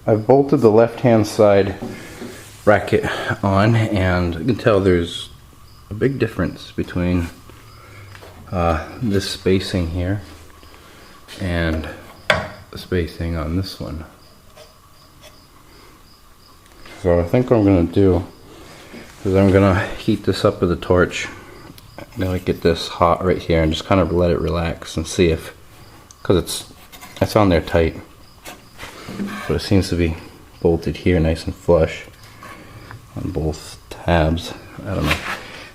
I've bolted the left-hand side bracket on, and you can tell there's a big difference between this spacing here and the spacing on this one. So I think what I'm going to do is I'm going to heat this up with a torch. I'm going to get this hot right here and just kind of let it relax and see if, because it's on there tight, but it seems to be bolted here nice and flush on both tabs. I don't know.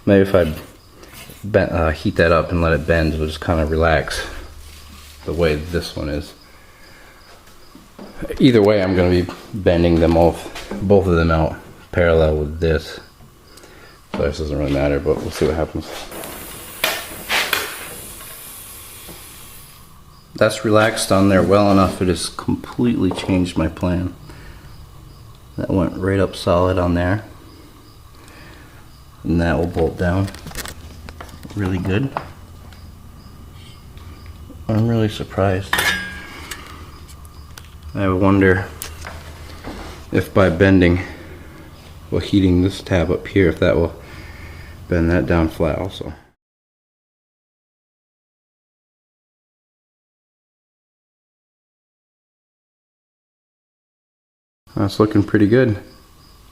Maybe if I heat that up and let it bend, it'll just kind of relax the way this one is. Either way, I'm going to be bending them both of them out parallel with this. So this doesn't really matter, but we'll see what happens. That's relaxed on there well enough. It has completely changed my plan. That went right up solid on there. And that will bolt down really good. I'm really surprised. I wonder if by bending, well, heating this tab up here, if that will bend that down flat also. That's looking pretty good.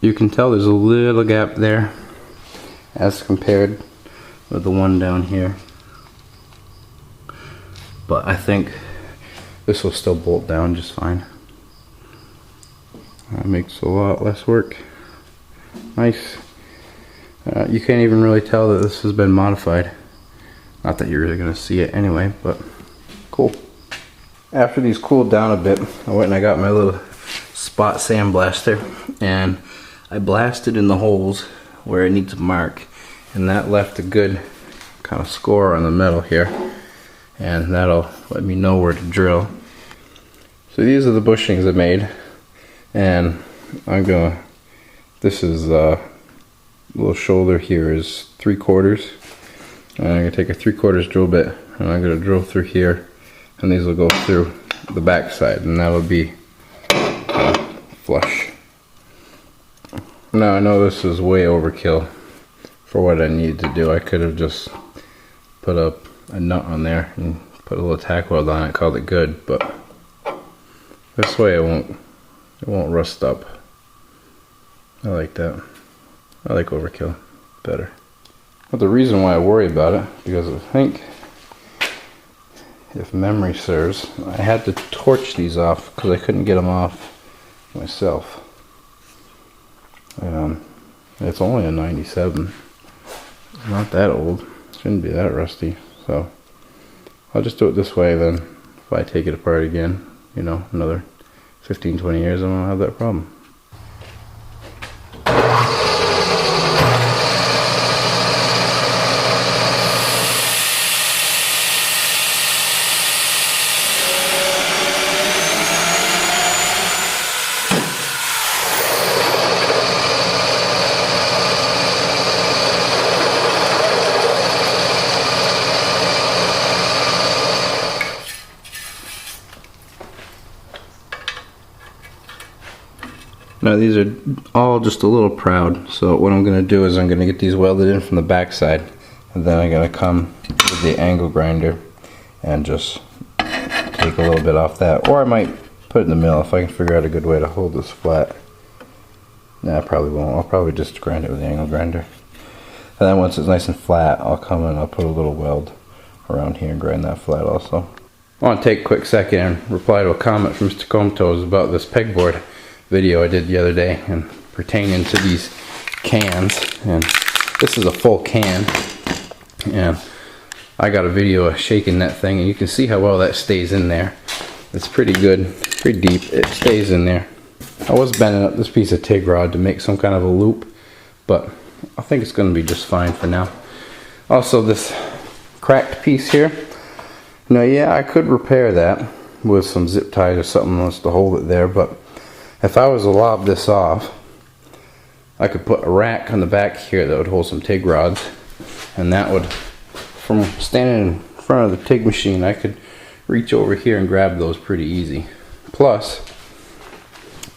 You can tell there's a little gap there as compared with the one down here. But I think this will still bolt down just fine. That makes a lot less work. Nice. You can't even really tell that this has been modified. Not that you're really going to see it anyway, but cool. After these cooled down a bit, I went and I got my little spot sandblaster and I blasted in the holes where it needs a mark, and that left a good kind of score on the metal here, and that'll let me know where to drill. So these are the bushings I made, and this is little shoulder here is 3/4, and I'm gonna take a 3/4 drill bit and I'm gonna drill through here, and these will go through the back side, and that'll be flush. Now I know this is way overkill for what I need to do. I could have just put up a nut on there and put a little tack weld on it, called it good, but this way it won't rust up. I like that. I like overkill better. But the reason why I worry about it, because I think, if memory serves, I had to torch these off because I couldn't get them off myself. It's only a 97. It's not that old. Shouldn't be that rusty. So I'll just do it this way, then if I take it apart again, you know, another 15-20 years, I won't have that problem. Now these are all just a little proud, so what I'm going to do is I'm going to get these welded in from the back side, and then I'm going to come with the angle grinder and just take a little bit off that, or I might put it in the mill if I can figure out a good way to hold this flat. Nah, I probably won't. I'll probably just grind it with the angle grinder, and then once it's nice and flat, I'll come and I'll put a little weld around here and grind that flat also. I want to take a quick second and reply to a comment from Mr. Comtoes about this pegboard video I did the other day and pertaining to these cans. And this is a full can, and I got a video of shaking that thing, and you can see how well that stays in there. It's pretty good, pretty deep. It stays in there. I was bending up this piece of TIG rod to make some kind of a loop, but I think it's going to be just fine for now. Also, this cracked piece here, now yeah, I could repair that with some zip ties or something else to hold it there, but if I was to lob this off, I could put a rack on the back here that would hold some TIG rods, and that would, from standing in front of the TIG machine, I could reach over here and grab those pretty easy. Plus,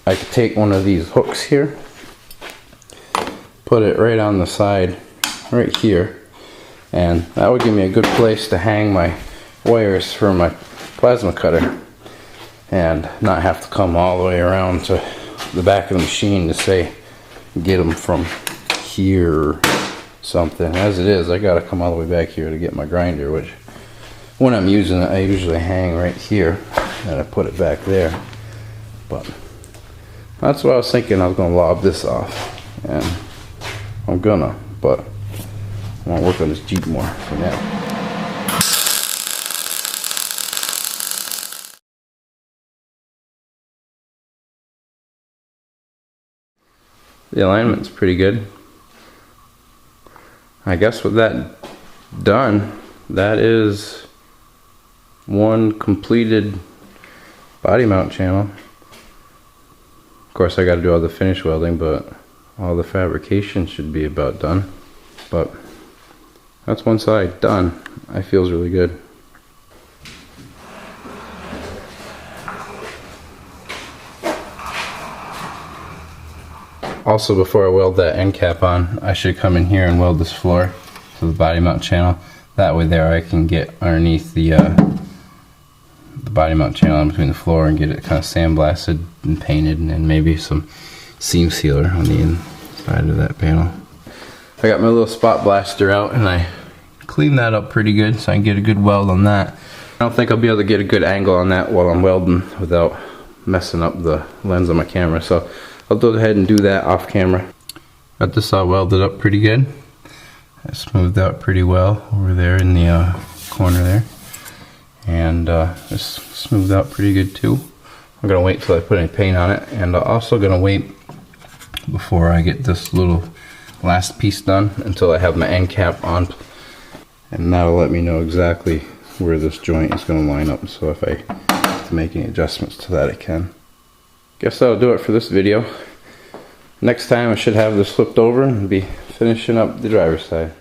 I could take one of these hooks here, put it right on the side, right here, and that would give me a good place to hang my wires for my plasma cutter and not have to come all the way around to the back of the machine to say get them from here or something. As it is, I gotta come all the way back here to get my grinder, which when I'm using it I usually hang right here and I put it back there. But that's what I was thinking. I was gonna lob this off, and I'm gonna, but I want to work on this Jeep more for now. The alignment's pretty good. I guess with that done, that is one completed body mount channel. Of course I got to do all the finish welding, but all the fabrication should be about done. But that's one side done. It feels really good. Also, before I weld that end cap on, I should come in here and weld this floor to the body mount channel. That way there I can get underneath the body mount channel in between the floor and get it kind of sandblasted and painted, and then maybe some seam sealer on the inside of that panel. I got my little spot blaster out and I cleaned that up pretty good so I can get a good weld on that. I don't think I'll be able to get a good angle on that while I'm welding without messing up the lens on my camera, so I'll go ahead and do that off camera. Got this all welded up pretty good. It smoothed out pretty well over there in the corner there. And it's smoothed out pretty good too. I'm gonna wait till I put any paint on it, and I'm also gonna wait before I get this little last piece done until I have my end cap on, and that'll let me know exactly where this joint is gonna line up, so if I have to make any adjustments to that I can. Guess that'll do it for this video. Next time I should have this flipped over and be finishing up the driver's side.